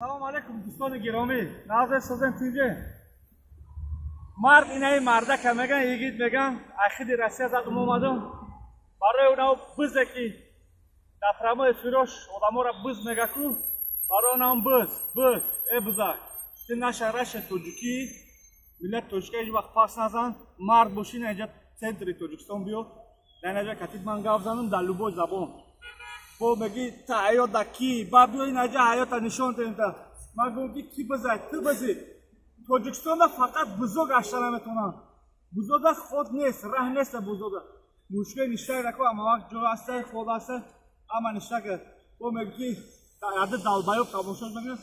салом алейкум дӯстони гиромӣ. Назр студентинҷе мард инаи мардака меган йигит меган айхиди Россия задум омадум барои унав бизе ки дар прамои фирош одамора биз мегаку барои унав биз биза ти наша раша тоҷикӣ миллати тоҷика ҳеҷ вақт пас назан мард бошӣ наинҷа центри тоҷикистон биё наинҷа катиб ман гап занам дар любой забон бо меги та ҳаёт да ки ба биё инаҷа ҳаёта нишон тента ман гум ки ки бизай ти бизи тоҷикистонда фақат бизо гашта наметавонанд бизода ход нест раҳ неста бизода мушкил ништаи раку ама вақт ҷо ҳастай ход ҳастай ама ништака бо меги ки яда далбаёб тамошо мекунад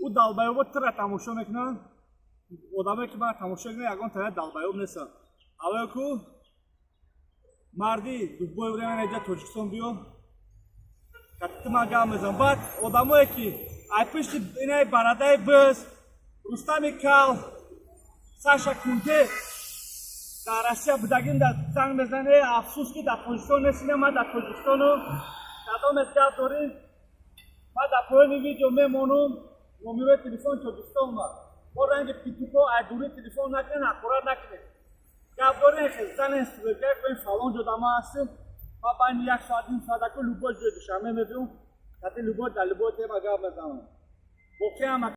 ӯ далбаёбо тира тамошо мекунанд одаме ки ман тамошо мекунад ягон тара далбаёб нестанд аввал ку марди дубой врема наинҷа тоҷикистон биё катти ман гап мезанам баъд одамое ки ай пишти инаи барадаи биз рустами кал саша кунте дар Россия будагин дар занг мезане афсус ки дар тоҷикистон нестина ман дар тоҷикистону кадомет гап дорем ман дар поёни видео мемонум номерои телефони тоҷикистон ма мо ранги питупо ай дури телефон накунем ҳақорат накунем гап дорем занен стрелка кунем фалон ҷода ма ҳастем ман байни 1 соат ним соат аку любой ҷои душанбе мебиём кати любой дар любой тема гап мезанам боқиам